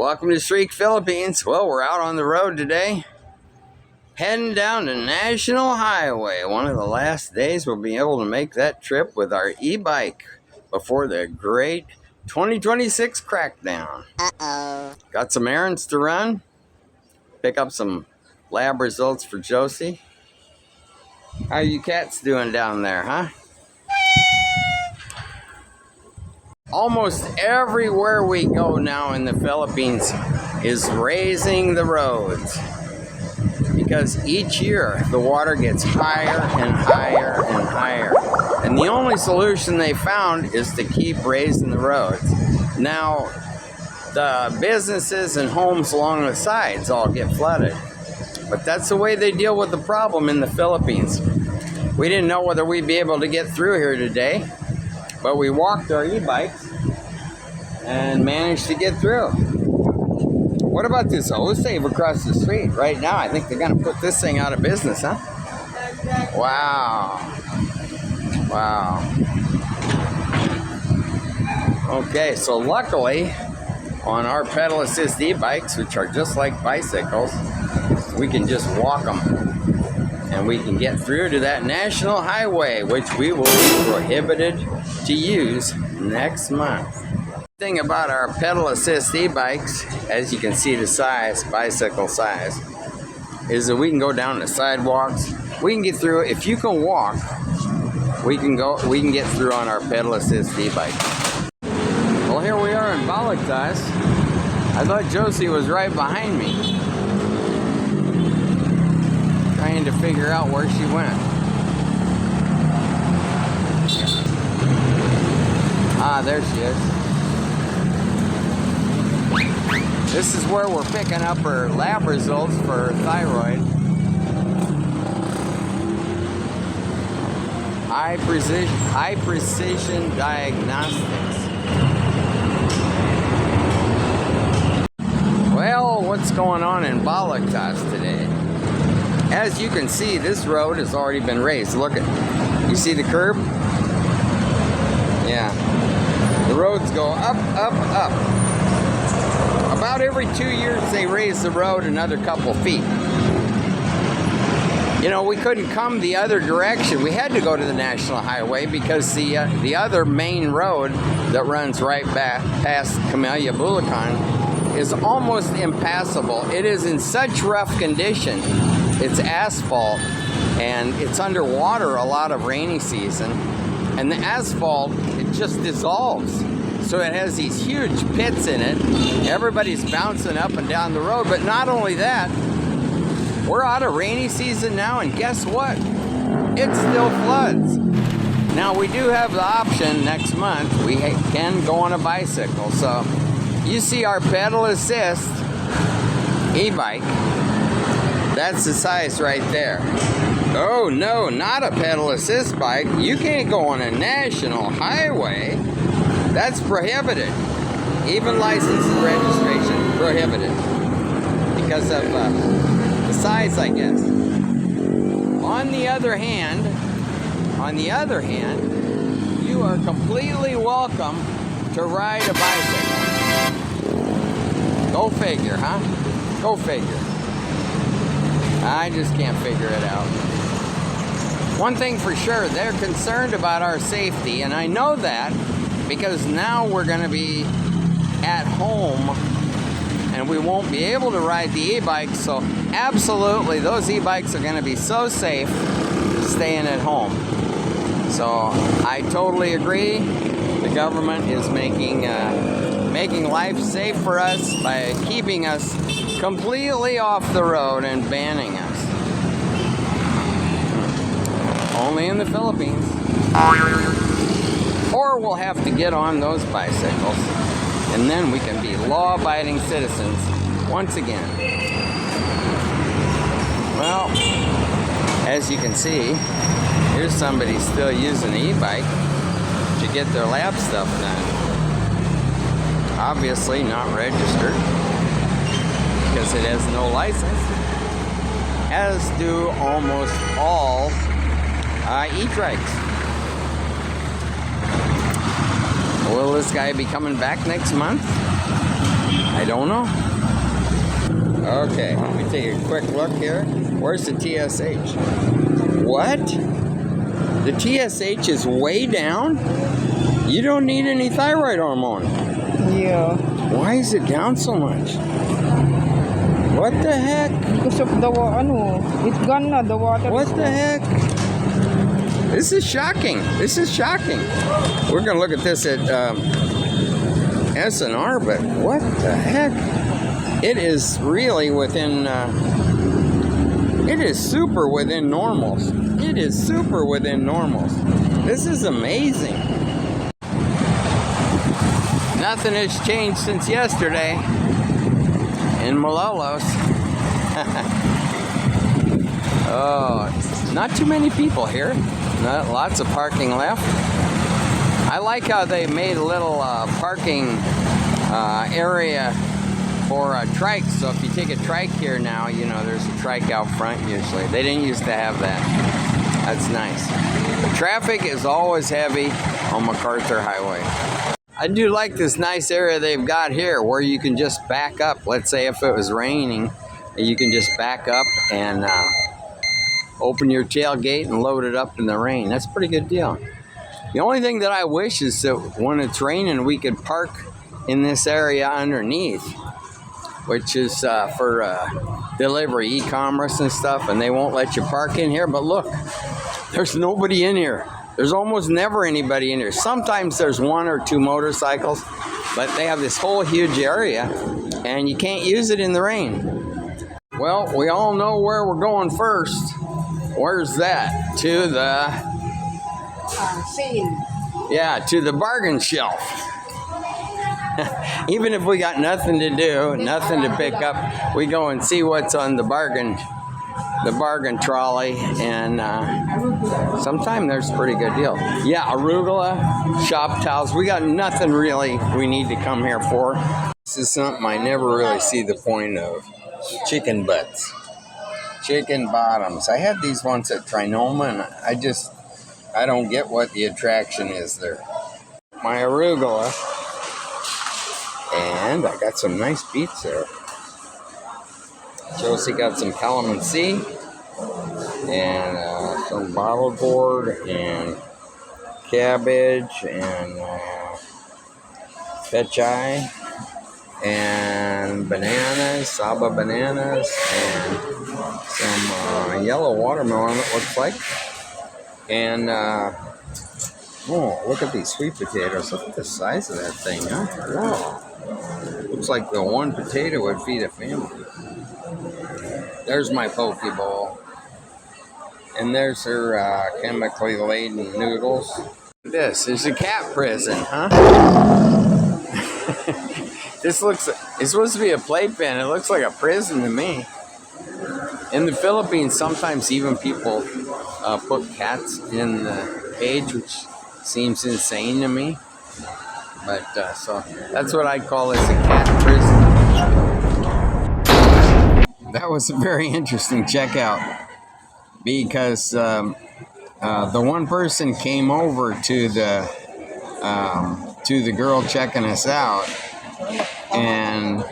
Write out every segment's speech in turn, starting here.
Welcome to Shriek, Philippines. Well, we're out on the road today, heading down the National Highway. One of the last days we'll be able to make that trip with our e-bike before the great 2026 crackdown. Got some errands to run, pick up some lab results for Josie. How are you cats doing down there, huh? Almost everywhere we go now in the Philippines is raising the roads, because each year the water gets higher and higher and higher, and the only solution they found is to keep raising the roads. Now the businesses and homes along the sides all get flooded, but that's the way they deal with the problem in the Philippines. We didn't know whether we'd be able to get through here today, but we walked our e-bikes and managed to get through. What about this O-Save across the street? Right now, I think they're going to put this thing out of business, huh? Wow. Wow. Okay, so luckily, on our pedal assist e-bikes, which are just like bicycles, we can just walk them. And we can get through to that national highway, which we will be prohibited to use next month. The thing about our pedal assist e-bikes, as you can see the size, bicycle size, is that we can go down the sidewalks. We can get through. If you can walk, we can get through on our pedal assist e-bike. Well, here we are in Balagtas. I thought Josie was right behind me, trying to figure out where she went. Ah, there she is. This is where we're picking up her lab results for thyroid. High precision diagnostics. Well, what's going on in Balagtas today? As you can see, this road has already been raised. Look at, you see the curb? Yeah. The roads go up, up, up. About every 2 years, they raise the road another couple feet. You know, we couldn't come the other direction. We had to go to the National Highway because the other main road that runs right back past Camellia, Bulacan is almost impassable. It is in such rough condition. It's asphalt, and it's underwater a lot of rainy season, and the asphalt, it just dissolves. So it has these huge pits in it. Everybody's bouncing up and down the road. But not only that, we're out of rainy season now, and guess what? It still floods. Now, we do have the option next month. We can go on a bicycle. So you see our pedal assist e-bike. That's the size right there. Oh no, not a pedal assist bike. You can't go on a national highway. That's prohibited. Even license and registration prohibited because of the size, I guess. On the other hand, you are completely welcome to ride a bicycle. Go figure, huh? Go figure. I just can't figure it out. One thing for sure, they're concerned about our safety, and I know that because now we're going to be at home and we won't be able to ride the e-bikes, so absolutely those e-bikes are going to be so safe staying at home. So I totally agree. The government is making life safe for us by keeping us completely off the road and banning us. Only in the Philippines. Or we'll have to get on those bicycles, and then we can be law-abiding citizens once again. Well, as you can see, here's somebody still using the e-bike to get their lab stuff done. Obviously not registered, because it has no license, as do almost all e-trikes. Will this guy be coming back next month? I don't know. Okay, let me take a quick look here. Where's the TSH? What? The TSH is way down? You don't need any thyroid hormone. Yeah. Why is it down so much? What the heck? Because of the it's gone na, the water. What the heck? This is shocking. This is shocking. We're going to look at this at SNR, but what the heck? It is really within, it is super within normals. It is super within normals. This is amazing. Nothing has changed since yesterday in Malolos. Oh, not too many people here. Not lots of parking left. I like how they made a little parking area for trikes. So if you take a trike here now, you know, there's a trike out front usually. They didn't used to have that. That's nice. The traffic is always heavy on MacArthur Highway. I do like this nice area they've got here where you can just back up. Let's say if it was raining, you can just back up and open your tailgate and load it up in the rain. That's a pretty good deal. The only thing that I wish is that when it's raining, we could park in this area underneath, which is for delivery, e-commerce and stuff, and they won't let you park in here. But look, there's nobody in here. There's almost never anybody in here. Sometimes there's one or two motorcycles, but they have this whole huge area, and you can't use it in the rain. Well, we all know where we're going first. Where's that? To the... Sale. Yeah, to the bargain shelf. Even if we got nothing to do, nothing to pick up, we go and see what's on the bargain trolley, and sometimes there's a pretty good deal. Yeah, arugula, shop towels. We got nothing really we need to come here for. This is something I never really see the point of. Chicken butts. Chicken bottoms. I had these once at Trinoma, and I don't get what the attraction is there. My arugula. And I got some nice beets there. Josie got some calamansi and some bottle gourd and cabbage and pechay and bananas, Saba bananas, and some yellow watermelon, it looks like. And oh, look at these sweet potatoes. Look at the size of that thing, huh? Whoa. Looks like the one potato would feed a family. There's my poke bowl. And there's her chemically laden noodles. This is a cat prison, huh? It's supposed to be a playpen. It looks like a prison to me. In the Philippines, sometimes even people put cats in the cage, which seems insane to me. But so that's what I'd call this, a cat prison. That was a very interesting checkout because the one person came over to the girl checking us out and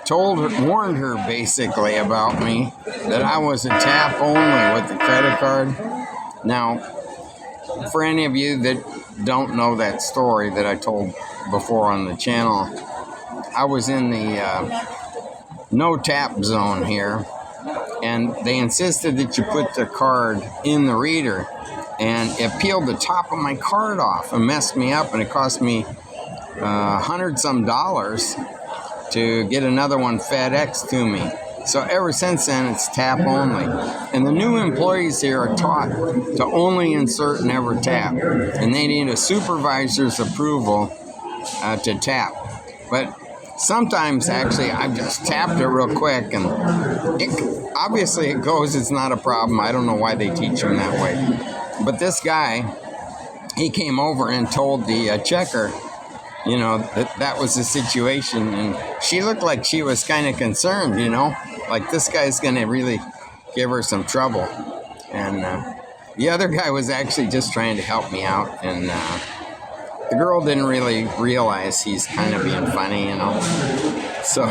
warned her basically about me, that I was a tap only with the credit card. Now, for any of you that don't know that story that I told before on the channel, I was in the no tap zone here, and they insisted that you put the card in the reader, and it peeled the top of my card off and messed me up, and it cost me $100-some to get another one FedEx to me. So ever since then, it's tap only. And the new employees here are taught to only insert never tap. And they need a supervisor's approval to tap. But sometimes, actually, I've just tapped it real quick, and obviously it goes, it's not a problem. I don't know why they teach them that way. But this guy, he came over and told the checker, you know, that was the situation, and she looked like she was kind of concerned, you know, like this guy's going to really give her some trouble. And the other guy was actually just trying to help me out, and the girl didn't really realize he's kind of being funny, you know. So,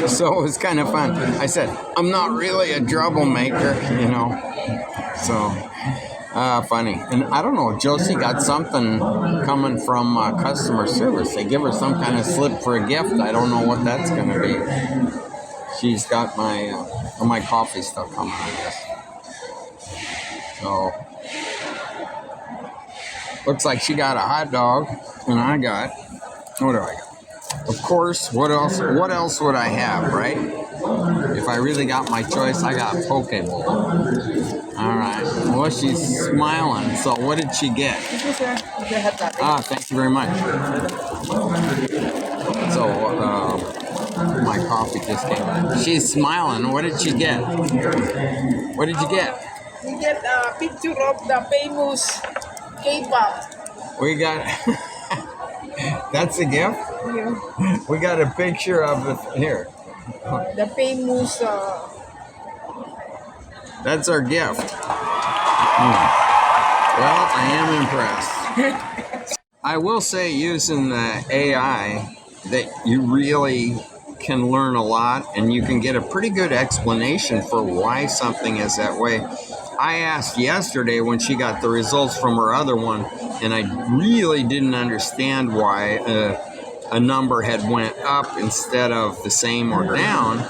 so it was kind of fun. I said, I'm not really a troublemaker, you know. So, funny. And I don't know, Josie got something coming from customer service. They give her some kind of slip for a gift. I don't know what that's going to be. She's got my coffee still coming, I guess. So, looks like she got a hot dog, and I got, what do I got? Of course, what else would I have, right? If I really got my choice, I got poke bowl. All right. Well, she's smiling. So what did she get? Ah, thank you very much. So my coffee just came. She's smiling. What did she get? What did you get? We get a picture of the famous K-pop. We got... That's a gift? Yeah. We got a picture of the... Here. The famous... That's our gift. Well, I am impressed. I will say using the AI that you really can learn a lot and you can get a pretty good explanation for why something is that way. I asked yesterday when she got the results from her other one, and I really didn't understand why a number had went up instead of the same or down.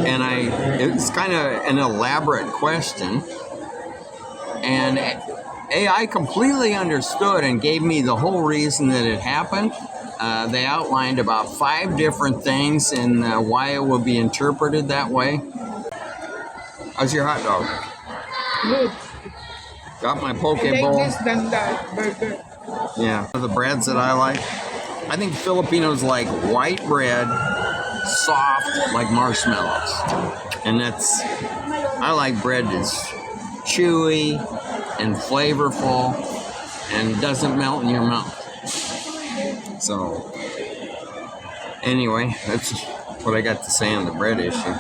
And it's kind of an elaborate question. And AI completely understood and gave me the whole reason that it happened. They outlined about 5 different things and why it will be interpreted that way. How's your hot dog? Good. Got my poke I like bowl. this than the burger. Yeah, the breads that I like. I think Filipinos like white bread, soft like marshmallows. And I like bread that's chewy and flavorful and doesn't melt in your mouth. So, anyway, that's what I got to say on the bread issue.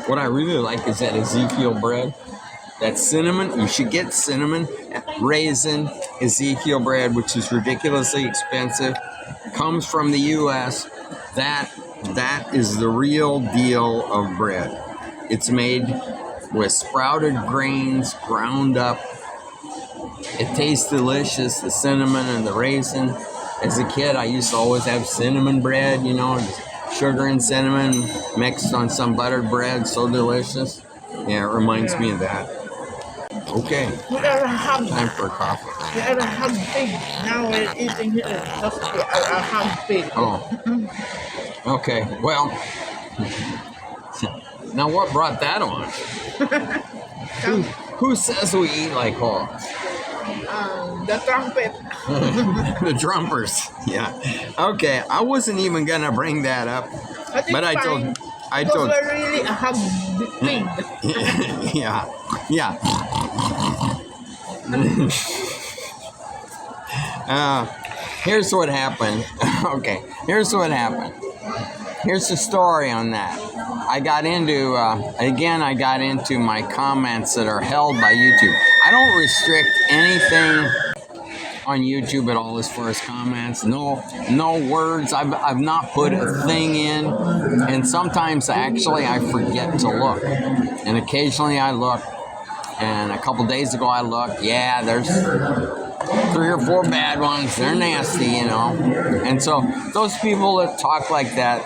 What I really like is that Ezekiel bread. That cinnamon, you should get cinnamon, raisin, Ezekiel bread, which is ridiculously expensive. Comes from the U.S. That is the real deal of bread. It's made with sprouted grains, ground up. It tastes delicious, the cinnamon and the raisin. As a kid, I used to always have cinnamon bread, you know, sugar and cinnamon mixed on some buttered bread, so delicious. Yeah, it reminds me of that. Okay, We are a hug. time for coffee. We are a hug pig. Now we're eating here. Just we are a hug pig. Oh, okay. Well, now what brought that on? Who says we eat like hogs? The trumpet. The drummers. Yeah. Okay, I wasn't even gonna bring that up, but I told. Because we're really a hug pig. Yeah. Here's what happened. Okay, here's what happened. Here's the story on that. I got into my comments that are held by YouTube. I don't restrict anything on YouTube at all as far as comments. No words. I've not put a thing in, and sometimes actually I forget to look, and occasionally I look. And a couple days ago I looked. Yeah, there's 3 or 4 bad ones. They're nasty, you know. And so those people that talk like that,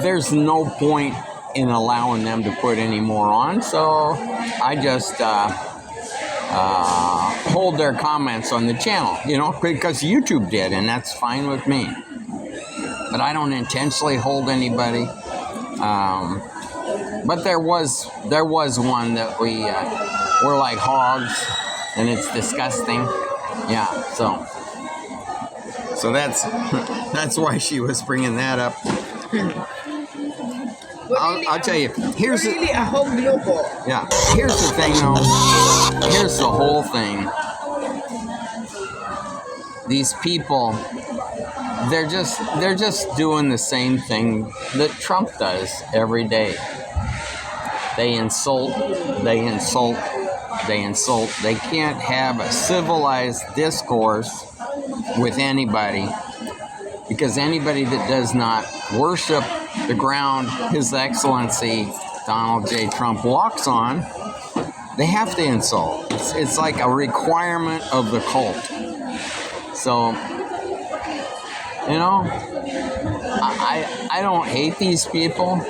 there's no point in allowing them to put any more on. So I just hold their comments on the channel, you know, because YouTube did, and that's fine with me. But I don't intentionally hold anybody. But there was one that we're like hogs, and it's disgusting. Yeah, so that's why she was bringing that up. I'll tell you. Here's really a hog loco. Yeah. Here's the thing, though. Here's the whole thing. These people, they're just doing the same thing that Trump does every day. They insult. They can't have a civilized discourse with anybody because anybody that does not worship the ground His Excellency Donald J. Trump walks on, they have to insult. It's like a requirement of the cult. So, you know, I don't hate these people.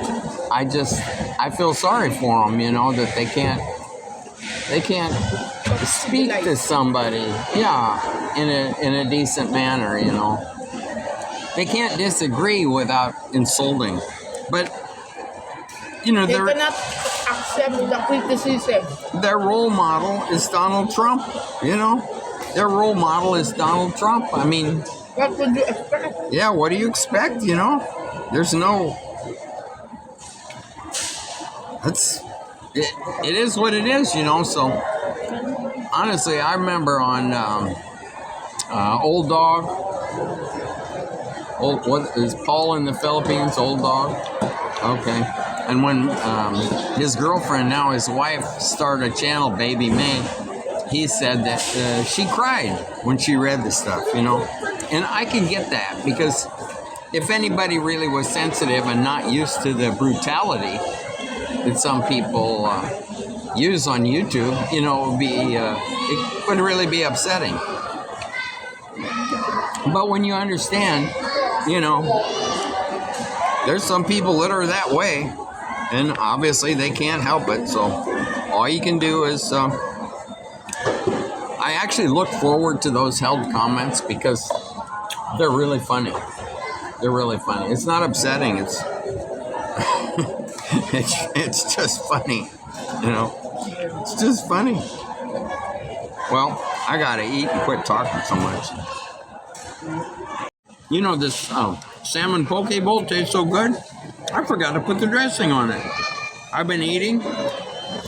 I feel sorry for them, you know, that they can't speak to somebody, in a decent manner, you know. They can't disagree without insulting. But, you know, They cannot accept the criticism. their role model is Donald Trump, you know. Their role model is Donald Trump. I mean, What would you expect? yeah, what do you expect, you know? There's no... It is what it is, you know. So honestly, I remember on Old Dog. What is Paul in the Philippines? Old Dog. Okay. And when his girlfriend, now his wife, started a channel, Baby May, he said that she cried when she read the stuff, you know. And I can get that, because if anybody really was sensitive and not used to the brutality that some people use on YouTube, you know, it would really be upsetting. But when you understand, you know, there's some people that are that way, and obviously they can't help it. So all you can do is, I actually look forward to those held comments, because they're really funny. They're really funny. It's not upsetting. It's it's just funny, you know. It's just funny. Well, I gotta eat and quit talking so much. You know, this salmon poke bowl tastes so good, I forgot to put the dressing on it. I've been eating,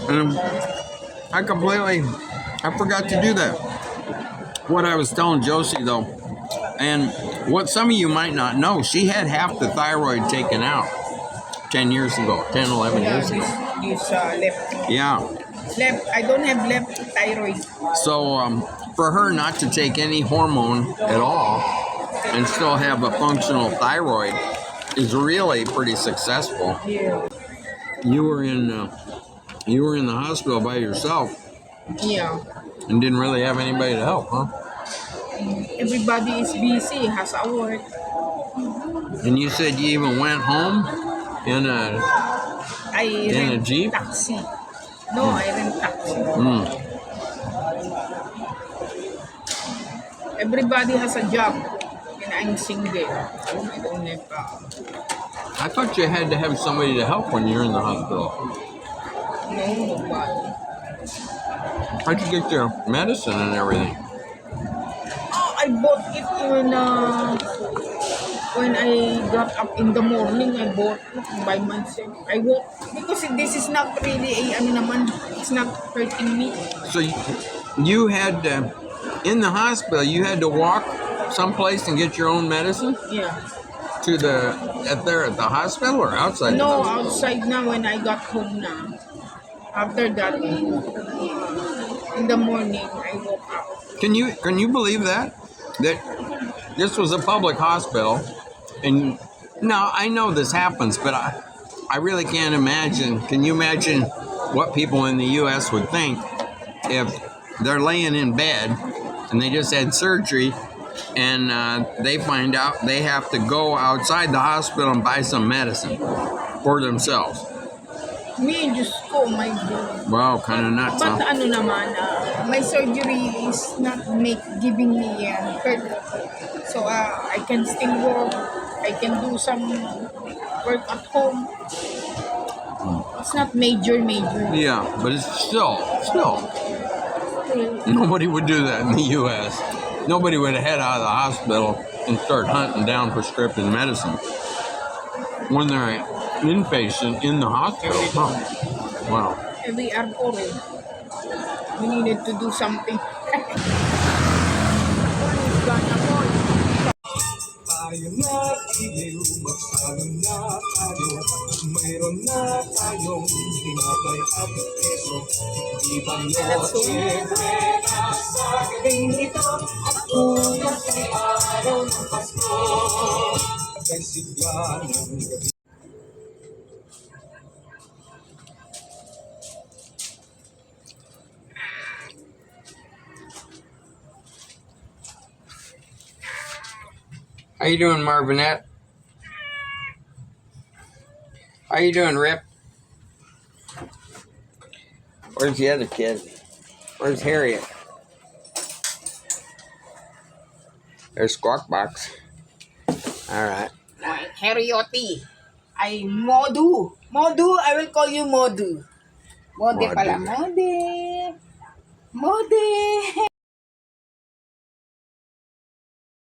and I forgot to do that. What I was telling Josie, though, and what some of you might not know, she had half the thyroid taken out 10 years ago, 10, 11 years ago. This left. Yeah. Left. I don't have left thyroid. So for her not to take any hormone at all and still have a functional thyroid is really pretty successful. Yeah. You were in the hospital by yourself Yeah. and didn't really have anybody to help, huh? Everybody is busy, has a work. And you said you even went home in a rent Jeep? Taxi. No, I rent taxi. Everybody has a job, and I'm single. I don't have. I thought you had to have somebody to help when you're in the hospital. No, nobody. How'd you get your medicine and everything? Oh, I bought it when I got up in the morning. I bought it by myself. I walk because this is not really it's not hurting me. So you had in the hospital, you had to walk someplace and get your own medicine? Yeah. At the hospital or outside? No, outside now when I got home now. After that, in the morning, I woke up. Can you believe that this was a public hospital? And now I know this happens, but I really can't imagine. Can you imagine what people in the U.S. would think if they're laying in bed and they just had surgery and they find out they have to go outside the hospital and buy some medicine for themselves? Me, just go, my God. Wow, kind of nuts, But huh? my surgery is not giving me hurt. So I can still work. I can do some work at home. It's not major. Yeah, but it's still, nobody would do that in the U.S. Nobody would head out of the hospital and start hunting down prescription medicine when they're inpatient in the hospital. Huh. Wow. Every airport, we needed to do something. Tayo na iliw, magsalo na tayo. Mayroon na tayong tinapay at keso. Di ba noche buena sa gabing ito? At bukas ay araw ng Pasko. Kay sigla ng gabi. How you doing, Marvinette? How you doing, Rip? Where's the other kid? Where's Harriet? There's Squawk Box. All right. Harrioti. Ay, Modu. Modu, I will call you Modu. Mode Mode. pala. Mode. Mode.